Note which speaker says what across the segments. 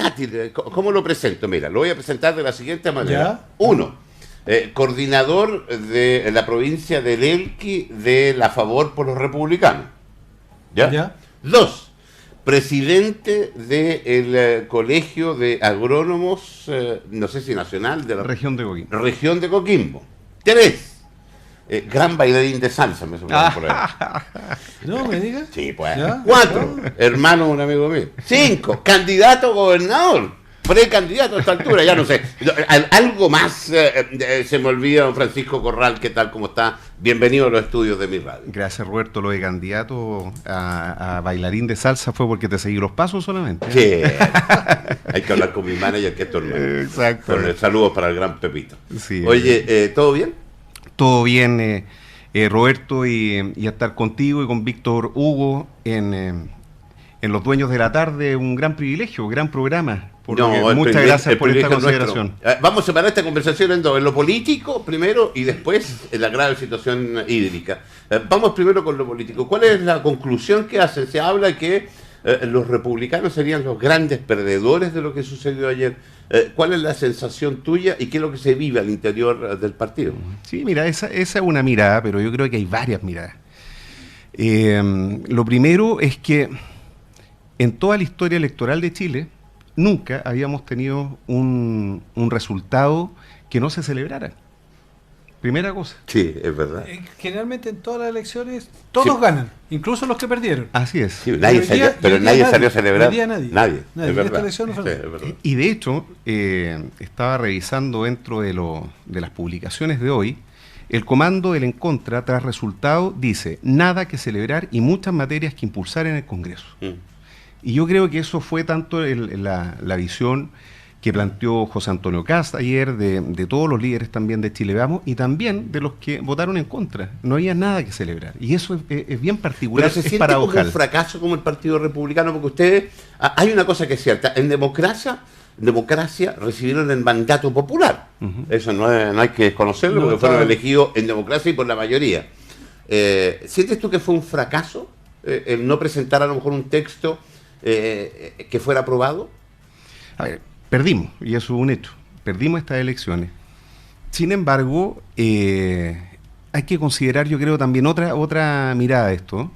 Speaker 1: versátil. ¿Cómo lo presento? Mira, lo voy a presentar de la siguiente manera.
Speaker 2: ¿Ya?
Speaker 1: Uno, coordinador de la provincia del Elqui de la Favor por los Republicanos. ¿Ya?
Speaker 2: ¿Ya?
Speaker 1: Dos, presidente del Colegio de Agrónomos, no sé si nacional, de la
Speaker 3: Región de Coquimbo.
Speaker 1: región de Coquimbo. Tres, gran bailarín de salsa, me suena por ahí.
Speaker 2: No me digas.
Speaker 1: Sí, pues.
Speaker 2: ¿Ya?
Speaker 1: Cuatro, hermano de un amigo mío. Cinco, candidato a gobernador. Precandidato a esta altura, ya no sé. Algo más se me olvida, don Francisco Corral, ¿qué tal? ¿Cómo está? Bienvenido a los estudios de mi radio.
Speaker 3: Gracias, Roberto. Lo de candidato a bailarín de salsa fue porque te seguí los pasos solamente.
Speaker 1: Sí, hay que hablar con mi manager, que es tu hermano.
Speaker 3: Exacto.
Speaker 1: Con el saludo para el gran Pepito.
Speaker 3: Sí.
Speaker 1: Oye, ¿todo bien?
Speaker 3: Todo bien, Roberto, y estar contigo y con Víctor Hugo en Los Dueños de la Tarde, un gran privilegio, gran programa. Muchas gracias por esta consideración.
Speaker 1: Vamos a separar esta conversación en dos, en lo político primero y después en la grave situación hídrica. Vamos primero con lo político. ¿Cuál es la conclusión que hacen? Se habla que los republicanos serían los grandes perdedores de lo que sucedió ayer. ¿Cuál es la sensación tuya y qué es lo que se vive al interior del partido?
Speaker 3: Sí, mira, esa es una mirada, pero yo creo que hay varias miradas. Lo primero es que en toda la historia electoral de Chile nunca habíamos tenido un resultado que no se celebrara. Primera cosa.
Speaker 1: Sí, es verdad.
Speaker 2: Generalmente en todas las elecciones todos ganan, incluso los que perdieron.
Speaker 3: Así es.
Speaker 1: Sí, nadie salió a celebrar.
Speaker 2: Nadie.
Speaker 1: Es verdad.
Speaker 2: Es verdad.
Speaker 3: Y de hecho, estaba revisando dentro de las publicaciones de hoy, el comando del En Contra, tras resultado, dice: nada que celebrar y muchas materias que impulsar en el Congreso. Y yo creo que eso fue tanto la visión que planteó José Antonio Kast ayer, de todos los líderes también de Chile Vamos, y también de los que votaron en contra. No había nada que celebrar. Y eso es bien particular,
Speaker 1: pero se
Speaker 3: es
Speaker 1: siente
Speaker 3: paradojal.
Speaker 1: como un fracaso como el Partido Republicano, porque ustedes, hay una cosa que es cierta, en democracia recibieron el mandato popular. Eso no hay que desconocerlo, porque fueron elegidos en democracia y por la mayoría. ¿Sientes tú que fue un fracaso el no presentar a lo mejor un texto que fuera aprobado?
Speaker 3: A ver, perdimos, y eso es un hecho. Perdimos estas elecciones. Sin embargo, hay que considerar, yo creo, también otra mirada a esto.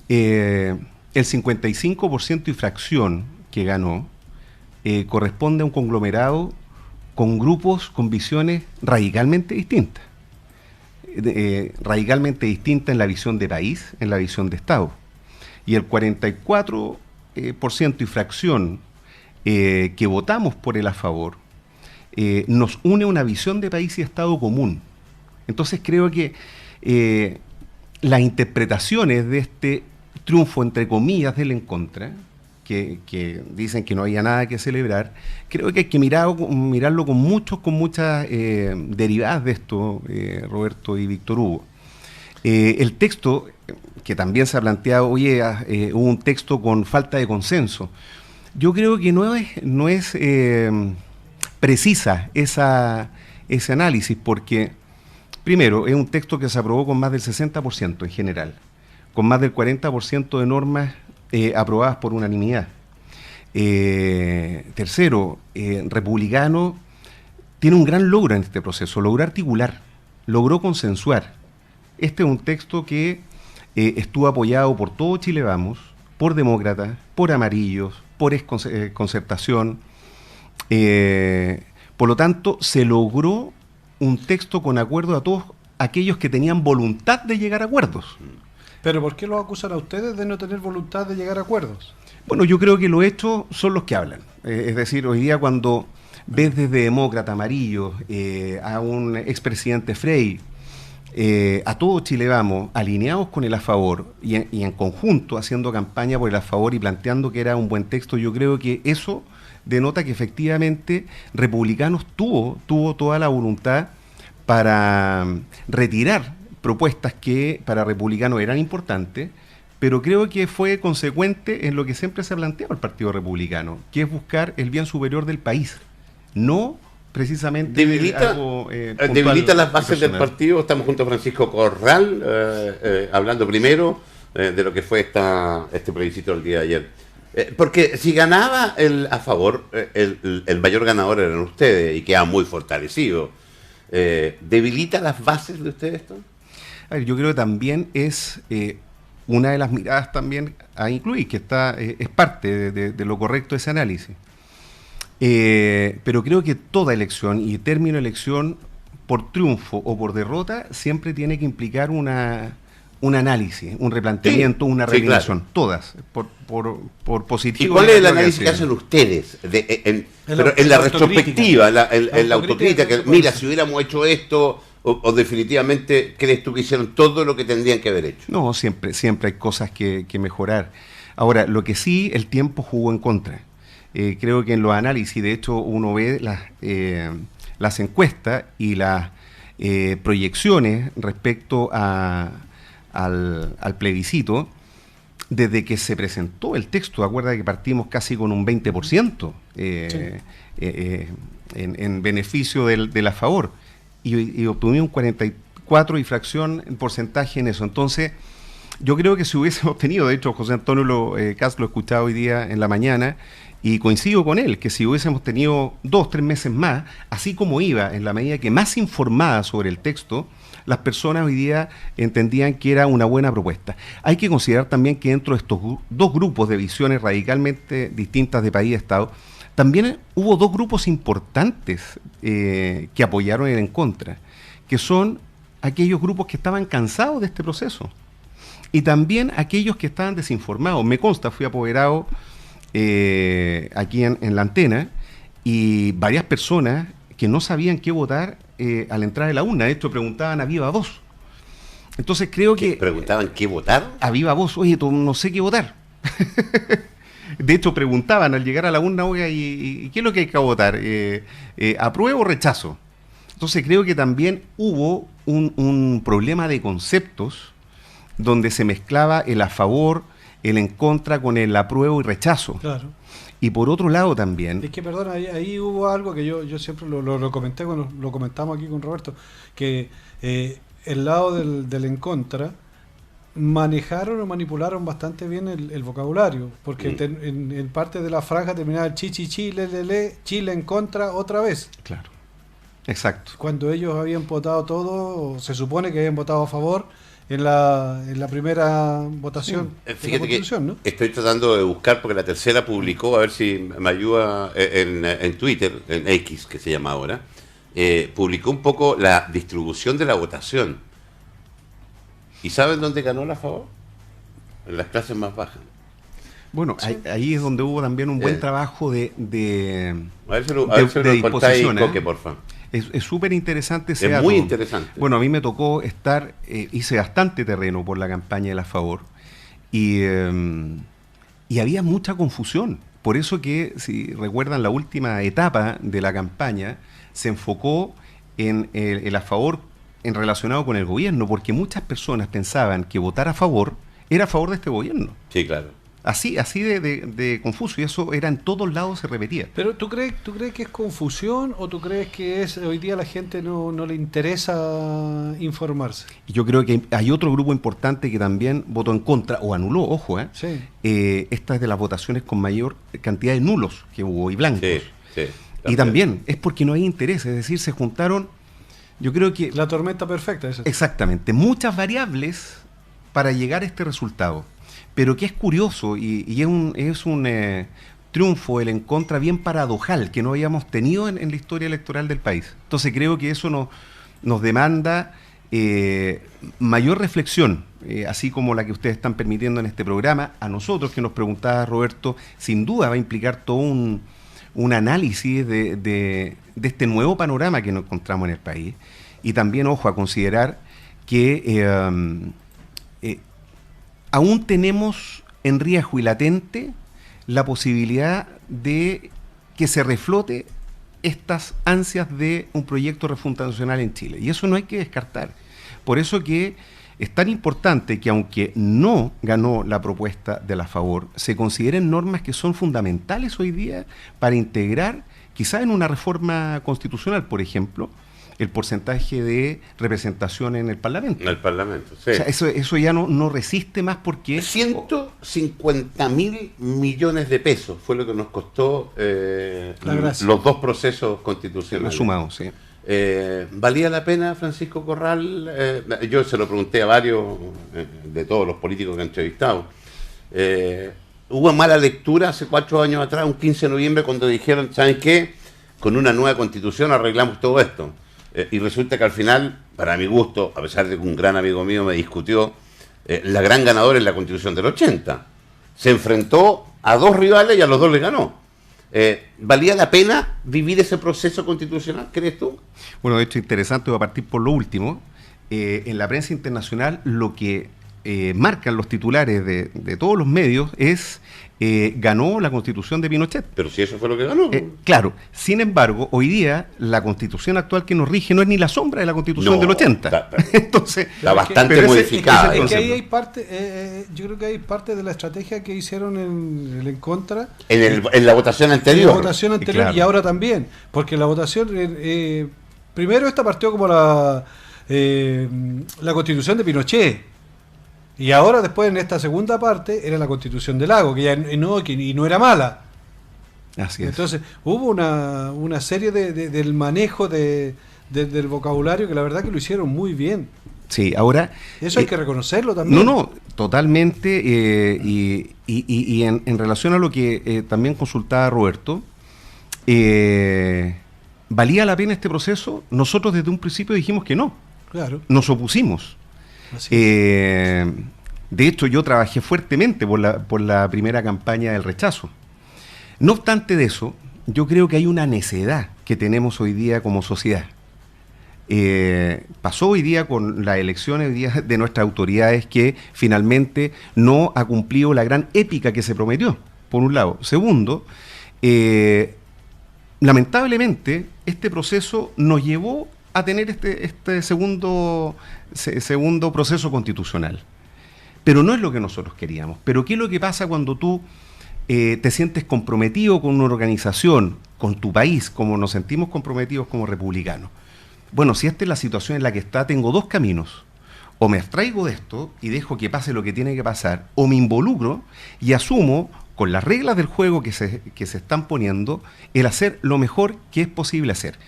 Speaker 3: El 55% y fracción que ganó corresponde a un conglomerado con grupos con visiones radicalmente distintas. Radicalmente distintas en la visión de país, en la visión de Estado. Y el 44% y fracción que votamos por el a favor nos une una visión de país y Estado común. Entonces creo que las interpretaciones de este triunfo, entre comillas, del en contra, que dicen que no había nada que celebrar, creo que hay que mirarlo con muchas derivadas de esto, Roberto y Víctor Hugo. El texto, que también se ha planteado, hubo un texto con falta de consenso. Yo creo que no es precisa ese análisis, porque, primero, es un texto que se aprobó con más del 60% en general, con más del 40% de normas aprobadas por unanimidad. Tercero, Republicano tiene un gran logro en este proceso, logró articular, logró consensuar. Este es un texto que estuvo apoyado por todo Chile Vamos, por demócratas, por amarillos, por Concertación. Por lo tanto, se logró un texto con acuerdo a todos aquellos que tenían voluntad de llegar a acuerdos.
Speaker 2: ¿Pero por qué los acusan a ustedes de no tener voluntad de llegar a acuerdos?
Speaker 3: Bueno, yo creo que los hechos son los que hablan. Es decir, hoy día cuando ves desde demócrata, amarillo, a un expresidente Frey, a todo Chile Vamos, alineados con el a favor y en conjunto haciendo campaña por el a favor y planteando que era un buen texto, yo creo que eso denota que efectivamente Republicanos tuvo toda la voluntad para retirar propuestas que para Republicanos eran importantes, pero creo que fue consecuente en lo que siempre se ha planteado el Partido Republicano, que es buscar el bien superior del país, no precisamente
Speaker 1: debilita las bases del partido. Estamos junto a Francisco Corral, hablando primero de lo que fue este plebiscito del día de ayer. Porque si ganaba el a favor, el mayor ganador eran ustedes y queda muy fortalecido. ¿Debilita las bases de ustedes esto?
Speaker 3: A ver, yo creo que también es una de las miradas también a incluir, que es parte de lo correcto de ese análisis. Pero creo que toda elección y término de elección, por triunfo o por derrota, siempre tiene que implicar un análisis, un replanteamiento,
Speaker 1: sí,
Speaker 3: una
Speaker 1: sí,
Speaker 3: revelación,
Speaker 1: claro.
Speaker 3: todas, por positivo.
Speaker 1: ¿Y cuál es el
Speaker 3: negativo
Speaker 1: análisis que hacen ustedes? Pero en la retrospectiva, en la autocrítica, que mira, si hubiéramos hecho esto, o definitivamente crees tú que hicieron todo lo que tendrían que haber hecho.
Speaker 3: No, siempre hay cosas que mejorar. Ahora, lo que sí, el tiempo jugó en contra. Creo que en los análisis, de hecho, uno ve las encuestas y las proyecciones respecto al plebiscito, desde que se presentó el texto. Acuerda que partimos casi con un 20% en beneficio del a favor, y obtuvimos un 44 y fracción en porcentaje en eso. Entonces, yo creo que si hubiésemos tenido, de hecho, José Antonio Kast lo he escuchado hoy día en la mañana, y coincido con él, que si hubiésemos tenido 2 o 3 meses más, así como iba, en la medida que más informada sobre el texto, las personas hoy día entendían que era una buena propuesta. Hay que considerar también que dentro de estos dos grupos de visiones radicalmente distintas de país y Estado, también hubo 2 grupos importantes que apoyaron el en contra, que son aquellos grupos que estaban cansados de este proceso y también aquellos que estaban desinformados. Me consta, fui apoderado aquí en la antena, y varias personas que no sabían qué votar al entrar de la urna. De hecho, preguntaban a viva voz. Entonces creo que...
Speaker 1: ¿Preguntaban qué votar?
Speaker 3: A viva voz, oye, no sé qué votar. De hecho, preguntaban al llegar a la urna, oiga, ¿y qué es lo que hay que votar? ¿Apruebo o rechazo? Entonces creo que también hubo un problema de conceptos donde se mezclaba el a favor, el en contra con el apruebo y rechazo.
Speaker 2: Claro.
Speaker 3: Y por otro lado también...
Speaker 2: Es que, perdón, ahí hubo algo que yo siempre lo comenté cuando lo comentamos aquí con Roberto, que el lado del en contra manejaron o manipularon bastante bien el vocabulario, porque en parte de la franja terminaba el chi, le, Chile en contra otra vez.
Speaker 3: Claro, exacto.
Speaker 2: Cuando ellos habían votado todo, o se supone que habían votado a favor en la primera votación de la
Speaker 1: Fíjate
Speaker 2: Constitución,
Speaker 1: que
Speaker 2: ¿no?
Speaker 1: estoy tratando de buscar, porque la tercera publicó, a ver si me ayuda, en Twitter, en X, que se llama ahora, publicó un poco la distribución de la votación. ¿Y saben dónde ganó la favor? En las clases más bajas.
Speaker 3: Bueno,
Speaker 2: Sí.
Speaker 3: ahí es donde hubo también un buen trabajo de
Speaker 1: A ver si lo contáis,
Speaker 3: disposición,
Speaker 1: Coque, por favor.
Speaker 3: Es súper interesante ese
Speaker 1: Es
Speaker 3: dato.
Speaker 1: muy interesante.
Speaker 3: Bueno, a mí me tocó estar, hice bastante terreno por la campaña de la favor, y había mucha confusión. Por eso que, si recuerdan, la última etapa de la campaña se enfocó en el a favor en relacionado con el gobierno, porque muchas personas pensaban que votar a favor era a favor de este gobierno.
Speaker 1: Sí, claro.
Speaker 3: Así de confuso, y eso era en todos lados, se repetía.
Speaker 2: Pero ¿tú crees que es confusión, o tú crees que hoy día a la gente no le interesa informarse?
Speaker 3: Y yo creo que hay otro grupo importante que también votó en contra, o anuló, ojo,
Speaker 2: Sí.
Speaker 3: esta es de las votaciones con mayor cantidad de nulos que hubo, y blancos.
Speaker 1: Sí.
Speaker 3: Y también es porque no hay interés, es decir, se juntaron, yo creo que...
Speaker 2: La tormenta perfecta, esa.
Speaker 3: Exactamente, muchas variables para llegar a este resultado. Pero que es curioso, y es un triunfo, el en contra bien paradojal, que no habíamos tenido en la historia electoral del país. Entonces creo que eso nos demanda mayor reflexión, así como la que ustedes están permitiendo en este programa. A nosotros, que nos preguntaba Roberto, sin duda va a implicar todo un análisis de este nuevo panorama que nos encontramos en el país. Y también, ojo, a considerar que aún tenemos en riesgo y latente la posibilidad de que se reflote estas ansias de un proyecto refundacional en Chile. Y eso no hay que descartar. Por eso que es tan importante que, aunque no ganó la propuesta de la favor, se consideren normas que son fundamentales hoy día para integrar, quizá en una reforma constitucional, por ejemplo, el porcentaje de representación en el Parlamento.
Speaker 1: En el Parlamento, sí.
Speaker 3: O sea, eso ya no resiste más porque...
Speaker 1: 150.000 millones de pesos fue lo que nos costó
Speaker 2: gracia.
Speaker 1: los dos procesos constitucionales.
Speaker 3: Sumados, sí.
Speaker 1: ¿Valía la pena, Francisco Corral? Yo se lo pregunté a varios de todos los políticos que he entrevistado. Hubo mala lectura hace 4 años atrás, un 15 de noviembre, cuando dijeron, ¿saben qué? Con una nueva constitución arreglamos todo esto. Y resulta que al final, para mi gusto, a pesar de que un gran amigo mío me discutió, la gran ganadora es la constitución del 80. Se enfrentó a 2 rivales y a los 2 les ganó. ¿Valía la pena vivir ese proceso constitucional, crees tú?
Speaker 3: Bueno, de hecho, interesante, voy a partir por lo último. En la prensa internacional lo que marcan los titulares de todos los medios es ganó la Constitución de Pinochet.
Speaker 1: Pero si eso fue lo que ganó.
Speaker 3: Claro, sin embargo, hoy día la Constitución actual que nos rige no es ni la sombra de la Constitución del 80.
Speaker 1: Entonces, está bastante modificada.
Speaker 2: Es que ahí hay parte, yo creo que hay parte de la estrategia que hicieron en el en contra.
Speaker 1: En la votación anterior.
Speaker 2: En la votación anterior,
Speaker 3: claro.
Speaker 2: Y ahora también. Porque la votación, primero esta partió como la Constitución de Pinochet. Y ahora después en esta segunda parte era la Constitución de Lago, que ya no era mala.
Speaker 3: Así es.
Speaker 2: Entonces hubo una serie del manejo del vocabulario que la verdad que lo hicieron muy bien.
Speaker 3: Sí, ahora...
Speaker 2: Eso hay que reconocerlo también.
Speaker 3: No, totalmente. Y en relación a lo que también consultaba Roberto, ¿valía la pena este proceso? Nosotros desde un principio dijimos que no.
Speaker 2: Claro.
Speaker 3: Nos opusimos. De hecho, yo trabajé fuertemente por la primera campaña del rechazo. No obstante de eso, yo creo que hay una necedad que tenemos hoy día como sociedad. Pasó hoy día con las elecciones hoy día de nuestras autoridades que finalmente no ha cumplido la gran épica que se prometió, por un lado. Segundo, lamentablemente este proceso nos llevó a tener este segundo proceso constitucional. Pero no es lo que nosotros queríamos. Pero ¿qué es lo que pasa cuando tú te sientes comprometido con una organización, con tu país, como nos sentimos comprometidos como republicanos? Bueno, si esta es la situación en la que está, tengo 2 caminos. O me abstraigo de esto y dejo que pase lo que tiene que pasar, o me involucro y asumo, con las reglas del juego que se están poniendo, el hacer lo mejor que es posible hacer.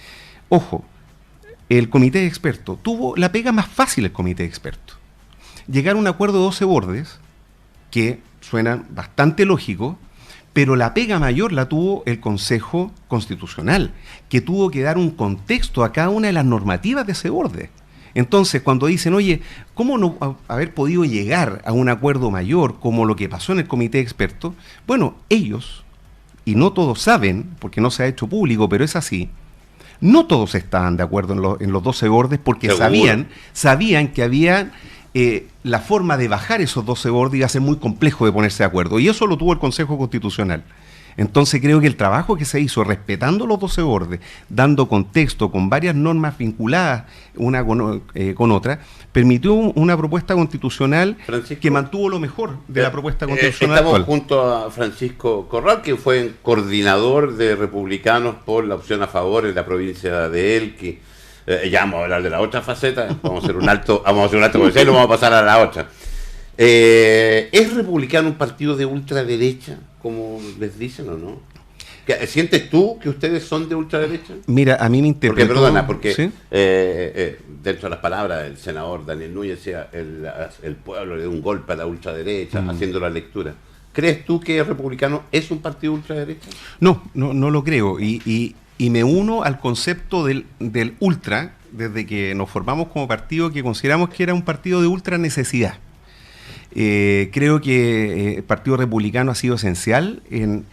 Speaker 3: Ojo, el comité de expertos tuvo la pega más fácil, el comité de expertos. Llegar a un acuerdo de 12 bordes, que suenan bastante lógicos, pero la pega mayor la tuvo el Consejo Constitucional, que tuvo que dar un contexto a cada una de las normativas de ese borde. Entonces, cuando dicen, oye, ¿cómo no haber podido llegar a un acuerdo mayor como lo que pasó en el comité de expertos? Bueno, ellos, y no todos saben, porque no se ha hecho público, pero es así, no todos estaban de acuerdo en los 12 bordes porque sabían que había la forma de bajar esos 12 bordes iba a ser muy complejo de ponerse de acuerdo. Y eso lo tuvo el Consejo Constitucional. Entonces creo que el trabajo que se hizo respetando los 12 bordes, dando contexto con varias normas vinculadas una con otra, permitió una propuesta constitucional, Francisco, que mantuvo lo mejor de la propuesta constitucional.
Speaker 1: Estamos junto a Francisco Corral, que fue coordinador de republicanos por la opción a favor en la provincia de Elqui. Ya vamos a hablar de la otra faceta, vamos a hacer un alto comercial y lo vamos a pasar a la otra. ¿Es republicano un partido de ultraderecha, como les dicen o no? ¿Sientes tú que ustedes son de ultraderecha?
Speaker 3: Mira, a mí me interpretó...
Speaker 1: Porque
Speaker 3: ¿sí?
Speaker 1: Dentro de las palabras del senador Daniel Núñez decía el pueblo le dio un golpe a la ultraderecha, haciendo la lectura. ¿Crees tú que republicano es un partido de ultraderecha?
Speaker 3: No lo creo. Y me uno al concepto del ultra, desde que nos formamos como partido, que consideramos que era un partido de ultra necesidad. Creo que el Partido Republicano ha sido esencial en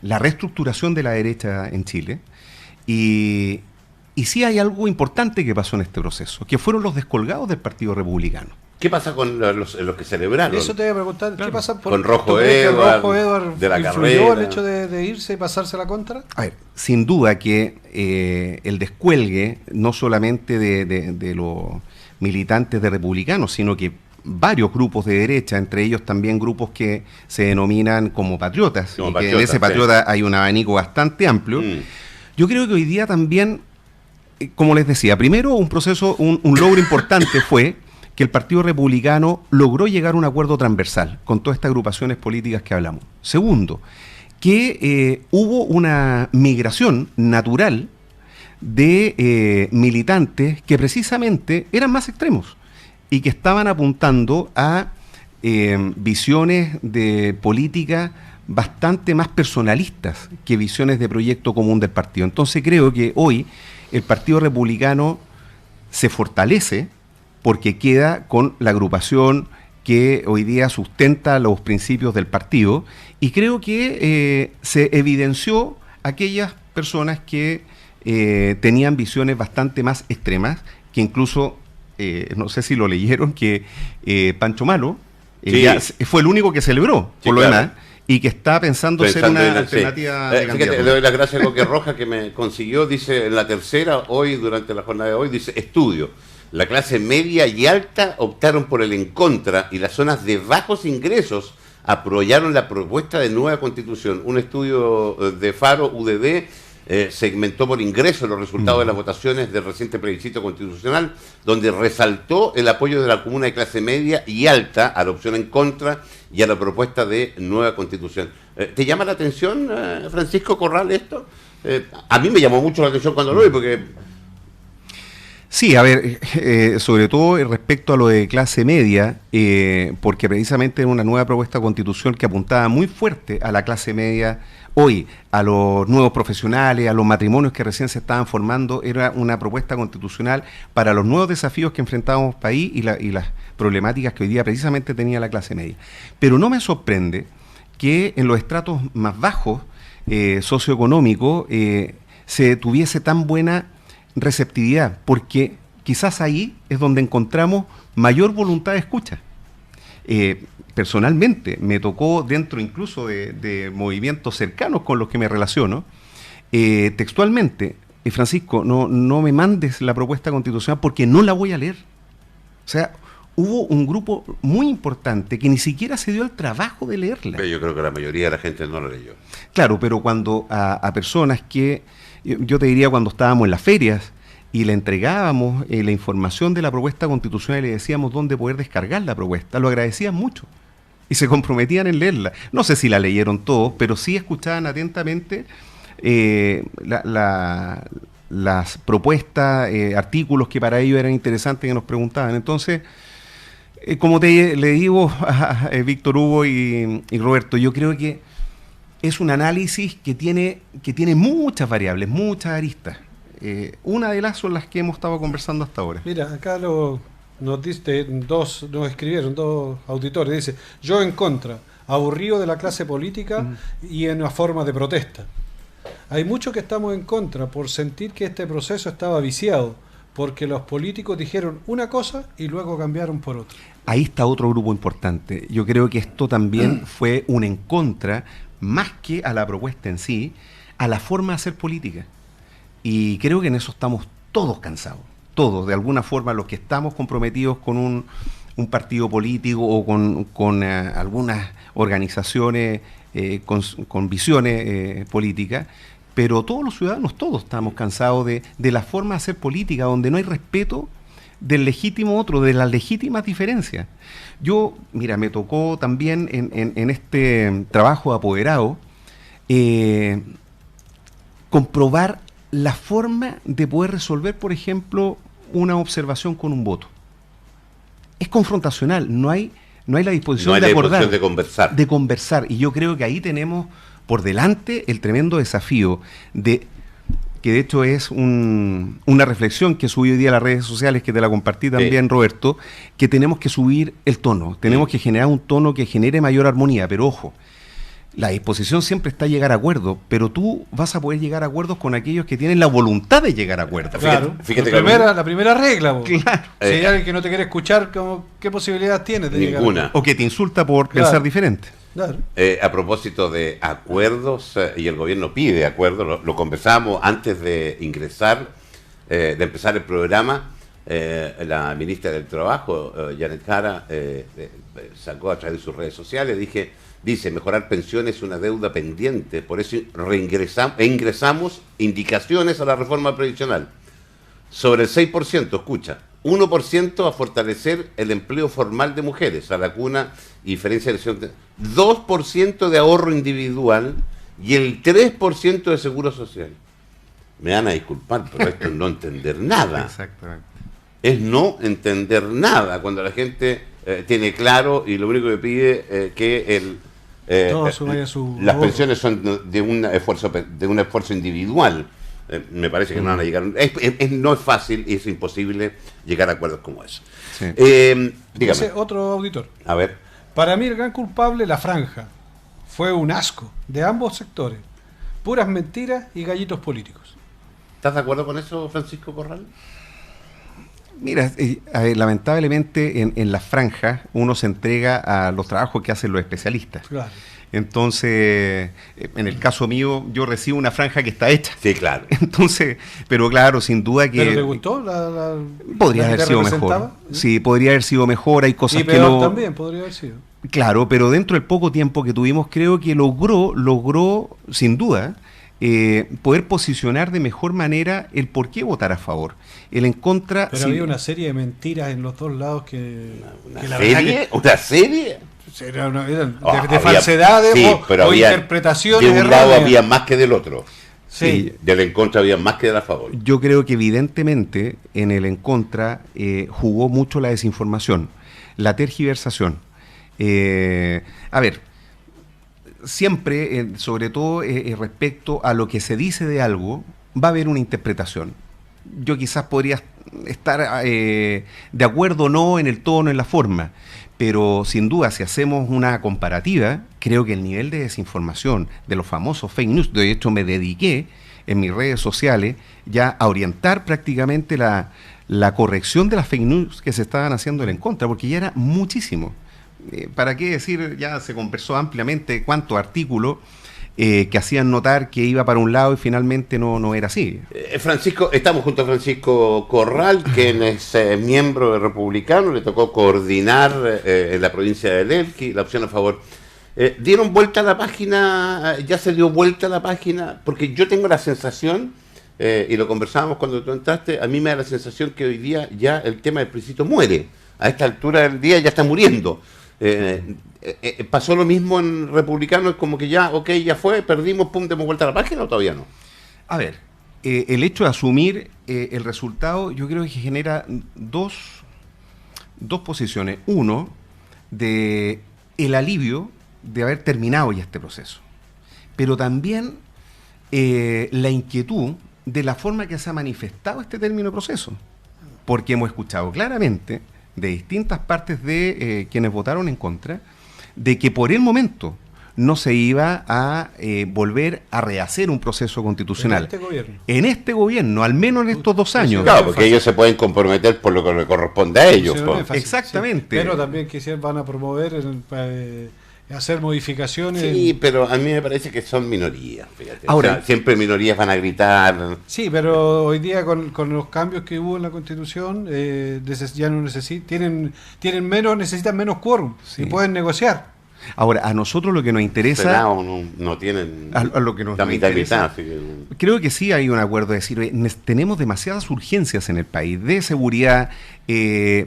Speaker 3: la reestructuración de la derecha en Chile. Y sí hay algo importante que pasó en este proceso, que fueron los descolgados del Partido Republicano.
Speaker 1: ¿Qué pasa con los que celebraron?
Speaker 2: Eso te voy a preguntar.
Speaker 3: Claro.
Speaker 2: ¿Qué pasa
Speaker 1: con Rojo Edward
Speaker 2: de la carrera? ¿El hecho de irse y pasarse la contra?
Speaker 3: A ver, sin duda que el descuelgue, no solamente de los militantes de republicanos, sino que varios grupos de derecha, entre ellos también grupos que se denominan como patriotas, y que en ese patriota hay un abanico bastante amplio. Yo creo que hoy día también como les decía, primero un logro importante fue que el Partido Republicano logró llegar a un acuerdo transversal con todas estas agrupaciones políticas que hablamos. Segundo, que hubo una migración natural de militantes que precisamente eran más extremos y que estaban apuntando a visiones de política bastante más personalistas que visiones de proyecto común del partido. Entonces creo que hoy el Partido Republicano se fortalece porque queda con la agrupación que hoy día sustenta los principios del partido, y creo que se evidenció aquellas personas que tenían visiones bastante más extremas, que incluso, no sé si lo leyeron, que Pancho Malo
Speaker 1: Sí.
Speaker 3: ya fue el único que celebró,
Speaker 1: Sí,
Speaker 3: por lo
Speaker 1: claro.
Speaker 3: demás, y que está pensando ser una alternativa de
Speaker 1: Fíjate,
Speaker 3: candidato.
Speaker 1: le doy las gracias a Coque Roja que me consiguió, dice en la tercera, hoy, durante la jornada de hoy, dice, estudio. La clase media y alta optaron por el en contra y las zonas de bajos ingresos apoyaron la propuesta de nueva constitución. Un estudio de Faro, UDD, segmentó por ingreso los resultados de las votaciones del reciente plebiscito constitucional, donde resaltó el apoyo de la comuna de clase media y alta a la opción en contra y a la propuesta de nueva constitución. ¿Te llama la atención, Francisco Corral, esto? A mí me llamó mucho la atención cuando lo vi, porque...
Speaker 3: Sí, a ver, sobre todo respecto a lo de clase media, porque precisamente era una nueva propuesta de constitución que apuntaba muy fuerte a la clase media hoy, a los nuevos profesionales, a los matrimonios que recién se estaban formando. Era una propuesta constitucional para los nuevos desafíos que enfrentábamos país y las problemáticas que hoy día precisamente tenía la clase media. Pero no me sorprende que en los estratos más bajos socioeconómicos se tuviese tan buena receptividad, porque quizás ahí es donde encontramos mayor voluntad de escucha. Personalmente me tocó, dentro incluso de movimientos cercanos con los que me relaciono, textualmente, Francisco, no me mandes la propuesta constitucional porque no la voy a leer. O sea, hubo un grupo muy importante que ni siquiera se dio el trabajo de leerla.
Speaker 1: Yo creo que la mayoría de la gente no lo leyó.
Speaker 3: Claro, pero cuando a personas que, yo te diría, cuando estábamos en las ferias y le entregábamos la información de la propuesta constitucional y le decíamos dónde poder descargar la propuesta, lo agradecían mucho y se comprometían en leerla. No sé si la leyeron todos, pero sí escuchaban atentamente las propuestas, artículos que para ellos eran interesantes, que nos preguntaban. Entonces, como le digo a Víctor Hugo y Roberto, yo creo que es un análisis que tiene muchas variables, muchas aristas. Una de las son las que hemos estado conversando hasta ahora.
Speaker 2: Mira, acá nos escribieron dos auditores, dice, yo en contra, aburrido de la clase política y en una forma de protesta. Hay muchos que estamos en contra por sentir que este proceso estaba viciado, porque los políticos dijeron una cosa y luego cambiaron por otra.
Speaker 3: Ahí está otro grupo importante. Yo creo que esto también fue un en contra, más que a la propuesta en sí, a la forma de hacer política. Y creo que en eso estamos todos cansados. Todos, de alguna forma, los que estamos comprometidos con un partido político o con algunas organizaciones con visiones políticas, pero todos los ciudadanos, todos estamos cansados de la forma de hacer política, donde no hay respeto del legítimo otro, de las legítimas diferencias. Yo, mira, me tocó también en este trabajo de apoderado comprobar la forma de poder resolver, por ejemplo, una observación con un voto. Es confrontacional, no hay la disposición de acordar, de conversar. Y yo creo que ahí tenemos por delante el tremendo desafío que de hecho es una reflexión que subí hoy día a las redes sociales, que te la compartí también, Roberto, que tenemos que subir el tono, tenemos que generar un tono que genere mayor armonía, pero ojo, la disposición siempre está a llegar a acuerdos, pero tú vas a poder llegar a acuerdos con aquellos que tienen la voluntad de llegar a acuerdos.
Speaker 2: Claro,
Speaker 1: fíjate
Speaker 2: la primera regla.
Speaker 3: Claro.
Speaker 2: Si hay alguien que no te quiere escuchar, ¿qué posibilidad tienes de
Speaker 1: Ninguna.
Speaker 2: llegar a
Speaker 3: O que te insulta por pensar diferente.
Speaker 2: Claro.
Speaker 1: A propósito de acuerdos, y el gobierno pide acuerdos, lo conversamos antes de ingresar, de empezar el programa. La ministra del Trabajo, Janet Jara, sacó a través de sus redes sociales, dice, mejorar pensiones es una deuda pendiente, por eso ingresamos indicaciones a la reforma previsional. sobre el 6%, escucha, 1% a fortalecer el empleo formal de mujeres, a la cuna y diferencia de elección, 2% de ahorro individual y el 3% de seguro social. Me van a disculpar, pero esto es no entender nada.
Speaker 3: Exactamente.
Speaker 1: Es no entender nada cuando la gente tiene claro y lo único que pide que las pensiones son de un esfuerzo individual. Me parece que no van a llegar. No es fácil y es imposible llegar a acuerdos como eso.
Speaker 2: Sí.
Speaker 1: Dígame.
Speaker 2: Dice otro auditor.
Speaker 1: A ver.
Speaker 2: Para mí el gran culpable, la franja. Fue un asco de ambos sectores. Puras mentiras y gallitos políticos.
Speaker 1: ¿Estás de acuerdo con eso, Francisco Corral?
Speaker 3: Mira, lamentablemente en las franjas uno se entrega a los trabajos que hacen los especialistas.
Speaker 2: Claro.
Speaker 3: Entonces, en el caso mío, yo recibo una franja que está hecha.
Speaker 1: Sí, claro.
Speaker 3: Entonces, pero claro, sin duda que...
Speaker 2: ¿Pero te gustó
Speaker 3: podría haber sido mejor. Sí, podría haber sido mejor. Hay cosas
Speaker 2: y peor
Speaker 3: que no...
Speaker 2: también podría haber sido.
Speaker 3: Claro, pero dentro del poco tiempo que tuvimos, creo que logró sin duda, poder posicionar de mejor manera el por qué votar a favor. El en contra...
Speaker 2: Pero había una serie de mentiras en los dos lados que...
Speaker 1: ¿Una serie? ¿Una serie?
Speaker 2: Eran de falsedades o interpretaciones.
Speaker 1: De un lado había más que del otro. Sí. Del en contra había más que de la favor.
Speaker 3: Yo creo que evidentemente en el en contra jugó mucho la desinformación, la tergiversación. A ver, siempre, sobre todo respecto a lo que se dice de algo, va a haber una interpretación. Yo quizás podría estar de acuerdo o no en el tono, en la forma, pero sin duda si hacemos una comparativa, creo que el nivel de desinformación de los famosos fake news, de hecho me dediqué en mis redes sociales ya a orientar prácticamente la corrección de las fake news que se estaban haciendo en contra, porque ya era muchísimo. ¿Para qué decir? Ya se conversó ampliamente cuántos artículos que hacían notar que iba para un lado y finalmente no era así.
Speaker 1: Francisco, estamos junto a Francisco Corral, quien es miembro de Republicano, le tocó coordinar en la provincia de Elqui, la opción a favor. ¿Dieron vuelta a la página? ¿Ya se dio vuelta a la página? Porque yo tengo la sensación, y lo conversábamos cuando tú entraste, a mí me da la sensación que hoy día ya el tema del plebiscito muere. A esta altura del día ya está muriendo. ¿Pasó lo mismo en Republicano? Es como que ya, ok, ya fue, perdimos, pum, demos vuelta a la página, ¿o todavía no?
Speaker 3: A ver, el hecho de asumir el resultado, yo creo que genera dos posiciones. Uno, de el alivio de haber terminado ya este proceso, pero también la inquietud de la forma que se ha manifestado este término de proceso, porque hemos escuchado claramente de distintas partes de quienes votaron en contra, de que por el momento no se iba a volver a rehacer un proceso constitucional. En este gobierno, al menos en estos 2 años.
Speaker 1: Claro, porque ellos se pueden comprometer por lo que le corresponde a ellos.
Speaker 3: Exactamente.
Speaker 2: Sí, pero también quizás van a promover hacer modificaciones.
Speaker 1: Sí, pero a mí me parece que son minorías, fíjate. Ahora, siempre minorías van a gritar.
Speaker 2: Sí, pero hoy día con los cambios que hubo en la Constitución, ya no necesitan menos quórum, sí, y pueden negociar.
Speaker 3: Ahora, a nosotros lo que nos interesa...
Speaker 1: Senado no tienen
Speaker 3: a lo que nos
Speaker 1: la mitad y mitad.
Speaker 3: Creo que sí hay un acuerdo de decir, tenemos demasiadas urgencias en el país, de seguridad,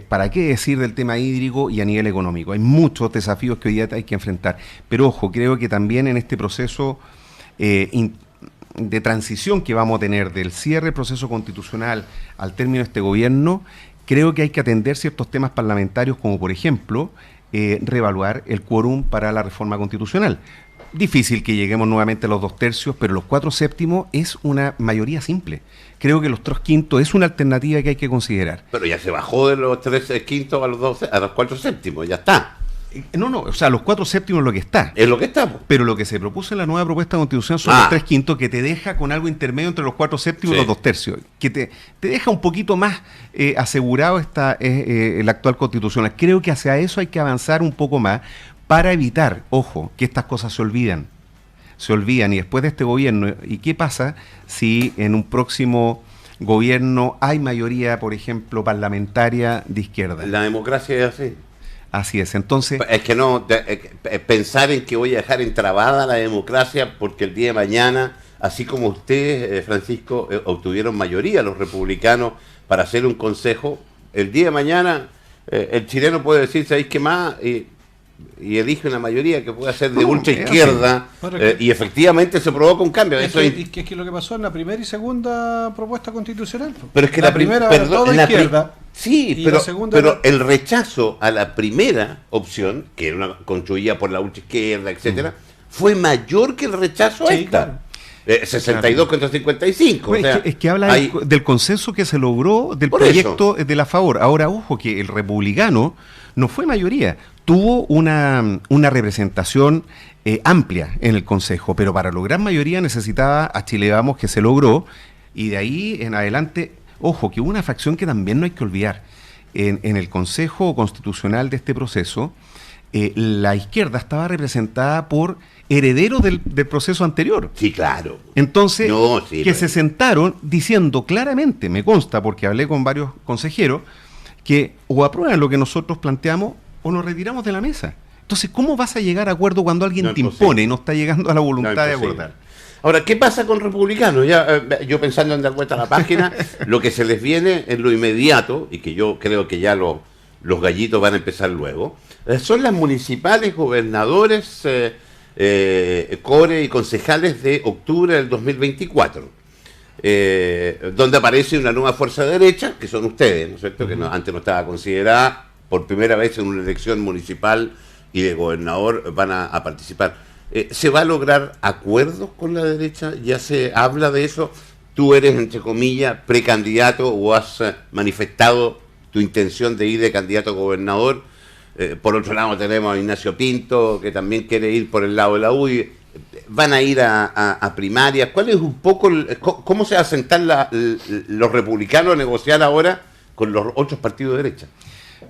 Speaker 3: ¿para qué decir del tema hídrico y a nivel económico? Hay muchos desafíos que hoy día hay que enfrentar. Pero ojo, creo que también en este proceso de transición que vamos a tener del cierre del proceso constitucional al término de este gobierno, creo que hay que atender ciertos temas parlamentarios como, por ejemplo, reevaluar el quórum para la reforma constitucional. Difícil que lleguemos nuevamente a los 2/3, pero los 4/7 es una mayoría simple. Creo que los 3/5 es una alternativa que hay que considerar.
Speaker 1: Pero ya se bajó de los 3/5 a los 4/7, ya está.
Speaker 3: No, o sea, los 4/7 es lo que está.
Speaker 1: Es lo que está.
Speaker 3: Pero lo que se propuso en la nueva propuesta de constitución son los 3/5, que te deja con algo intermedio entre los 4/7 y los 2/3, que te deja un poquito más asegurado el actual constitucional. Creo que hacia eso hay que avanzar un poco más para evitar, ojo, que estas cosas se olvidan y después de este gobierno. ¿Y qué pasa si en un próximo gobierno hay mayoría, por ejemplo, parlamentaria de izquierda?
Speaker 1: La democracia es así.
Speaker 3: Así es, entonces...
Speaker 1: Es que no, pensar en que voy a dejar entrabada la democracia porque el día de mañana así como ustedes, Francisco, obtuvieron mayoría los republicanos para hacer un consejo, el día de mañana el chileno puede decir, ¿sabéis qué más? Y elige una mayoría que puede ser de ultra izquierda y efectivamente se provoca un cambio.
Speaker 2: Es que lo que pasó en la primera y segunda propuesta constitucional.
Speaker 1: Pero es que
Speaker 2: la primera era toda izquierda.
Speaker 1: Sí, pero el rechazo a la primera opción, que era una construida por la ultra izquierda, etcétera, fue mayor que el rechazo a esta. Claro. 62 contra 55.
Speaker 3: Bueno, o sea, es que habla del consenso que se logró del proyecto de la favor. Ahora, ojo, que el republicano no fue mayoría, tuvo una representación amplia en el Consejo, pero para lograr mayoría necesitaba a Chile Vamos, que se logró, y de ahí en adelante, ojo, que hubo una facción que también no hay que olvidar. En el Consejo Constitucional de este proceso, la izquierda estaba representada por herederos del proceso anterior.
Speaker 1: Sí, claro.
Speaker 3: Entonces, se sentaron diciendo claramente, me consta, porque hablé con varios consejeros, que o aprueban lo que nosotros planteamos o nos retiramos de la mesa. Entonces, ¿cómo vas a llegar a acuerdo cuando alguien te impone y no está llegando a la voluntad de acordar?
Speaker 1: Ahora, ¿qué pasa con republicanos? Yo pensando en dar vuelta a la página, lo que se les viene en lo inmediato, y que yo creo que ya los gallitos van a empezar luego, son las municipales, gobernadores, core y concejales de octubre del 2024, donde aparece una nueva fuerza de derecha, que son ustedes, ¿no es cierto?, que antes no estaba considerada, por primera vez en una elección municipal y de gobernador van a participar. ¿Se va a lograr acuerdos con la derecha? ¿Ya se habla de eso? ¿Tú eres, entre comillas, precandidato o has manifestado tu intención de ir de candidato a gobernador? Por otro lado tenemos a Ignacio Pinto, que también quiere ir por el lado de la UDI. ¿Van a ir a primarias? ¿Cuál es un poco cómo se va a sentar los republicanos a negociar ahora con los otros partidos de derecha?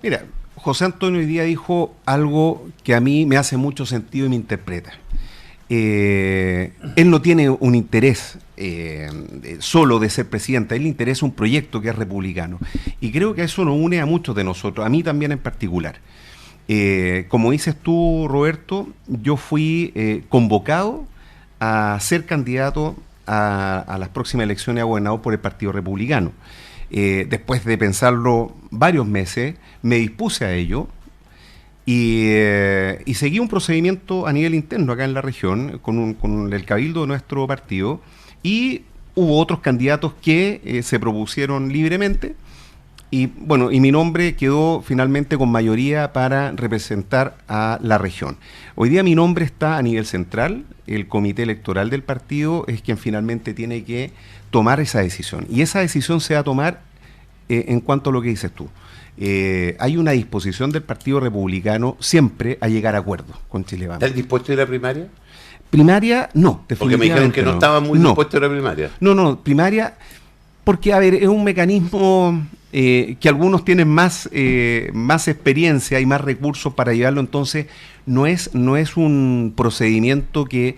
Speaker 3: Mira, José Antonio hoy día dijo algo que a mí me hace mucho sentido y me interpreta. Él no tiene un interés solo de ser presidente, él le interesa un proyecto que es republicano. Y creo que eso nos une a muchos de nosotros, a mí también en particular. Como dices tú, Roberto, yo fui convocado a ser candidato a las próximas elecciones a gobernador por el Partido Republicano. Después de pensarlo varios meses, me dispuse a ello y seguí un procedimiento a nivel interno acá en la región con el cabildo de nuestro partido, y hubo otros candidatos que se propusieron libremente. Y bueno, y mi nombre quedó finalmente con mayoría para representar a la región. Hoy día mi nombre está a nivel central, el comité electoral del partido es quien finalmente tiene que tomar esa decisión. Y esa decisión se va a tomar en cuanto a lo que dices tú. Hay una disposición del Partido Republicano siempre a llegar a acuerdos con Chile Vamos.
Speaker 1: ¿Estás dispuesto a ir a primaria?
Speaker 3: Primaria, no, definitivamente.
Speaker 1: Porque me dijeron que no estaban muy dispuestos a ir a primaria.
Speaker 3: No, primaria, porque, a ver, es un mecanismo que algunos tienen más experiencia y más recursos para llevarlo, entonces no es un procedimiento que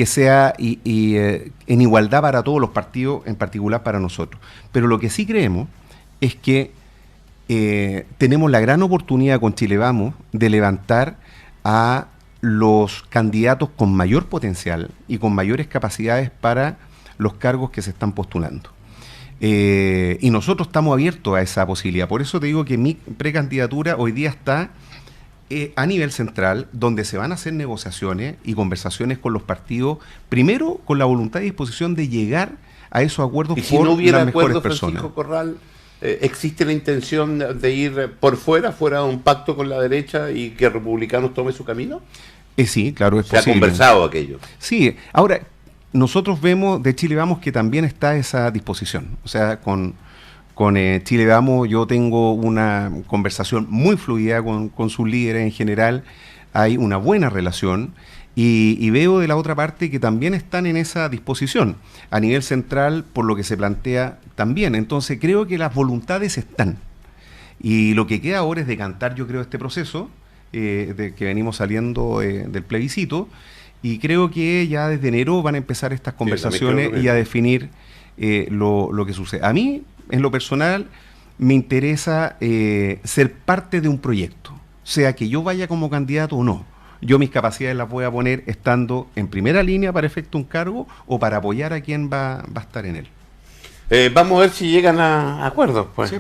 Speaker 3: sea en igualdad para todos los partidos, en particular para nosotros. Pero lo que sí creemos es que tenemos la gran oportunidad con Chile Vamos de levantar a los candidatos con mayor potencial y con mayores capacidades para los cargos que se están postulando. Y nosotros estamos abiertos a esa posibilidad. Por eso te digo que mi precandidatura hoy día está a nivel central, donde se van a hacer negociaciones y conversaciones con los partidos, primero con la voluntad y disposición de llegar a esos acuerdos.
Speaker 1: ¿Y si no hubiera acuerdo, Francisco Corral, existe la intención de ir por fuera de un pacto con la derecha y que Republicanos tome su camino?
Speaker 3: Sí, claro, es posible.
Speaker 1: Se ha conversado aquello.
Speaker 3: Sí, ahora nosotros vemos de Chile Vamos que también está esa disposición. O sea, con Chile Vamos yo tengo una conversación muy fluida con sus líderes en general, hay una buena relación y veo de la otra parte que también están en esa disposición. A nivel central, por lo que se plantea también. Entonces creo que las voluntades están. Y lo que queda ahora es decantar, yo creo, este proceso de que venimos saliendo del plebiscito, y creo que ya desde enero van a empezar estas conversaciones y a definir lo que sucede. A mí, en lo personal, me interesa ser parte de un proyecto, sea que yo vaya como candidato o no. yo mis capacidades las voy a poner estando en primera línea para efecto un cargo o para apoyar a quien va a estar en él.
Speaker 1: Vamos a ver si llegan a acuerdos. Pues.
Speaker 2: Sí.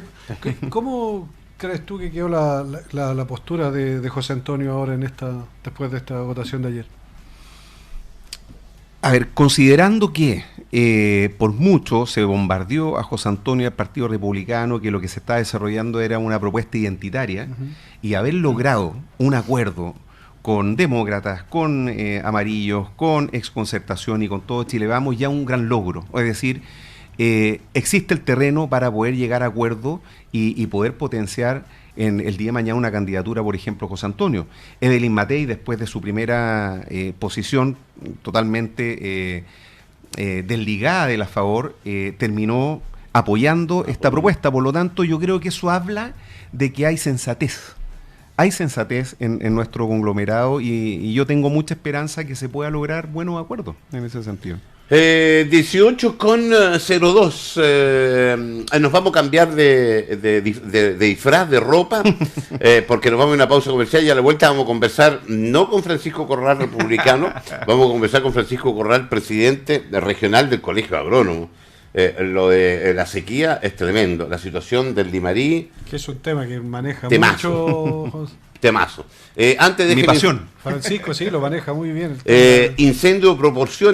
Speaker 2: ¿Cómo crees tú que quedó la postura de José Antonio ahora después de esta votación de ayer?
Speaker 3: A ver, considerando que por mucho se bombardeó a José Antonio y al Partido Republicano, que lo que se está desarrollando era una propuesta identitaria, y haber logrado un acuerdo con demócratas, con amarillos, con exconcertación y con todo Chile Vamos, ya un gran logro. Es decir, existe el terreno para poder llegar a acuerdo y poder potenciar en el día de mañana una candidatura, por ejemplo, José Antonio. Evelyn Matei, después de su primera posición totalmente desligada de la favor, terminó apoyando esta propuesta. Por lo tanto, yo creo que eso habla de que hay sensatez. Hay sensatez en nuestro conglomerado y yo tengo mucha esperanza que se pueda lograr buenos acuerdos en ese sentido.
Speaker 1: 18:02. Nos vamos a cambiar de disfraz, de ropa, porque nos vamos a una pausa comercial y a la vuelta vamos a conversar, no con Francisco Corral, republicano, vamos a conversar con Francisco Corral, presidente regional del Colegio Agrónomo. Lo de la sequía es tremendo, la situación del Limarí.
Speaker 2: Que es un tema que maneja
Speaker 1: temazo.
Speaker 2: mucho.
Speaker 1: Temazo. Antes de
Speaker 3: mi pasión.
Speaker 2: Francisco, sí, lo maneja muy bien.
Speaker 1: Incendio de proporciones.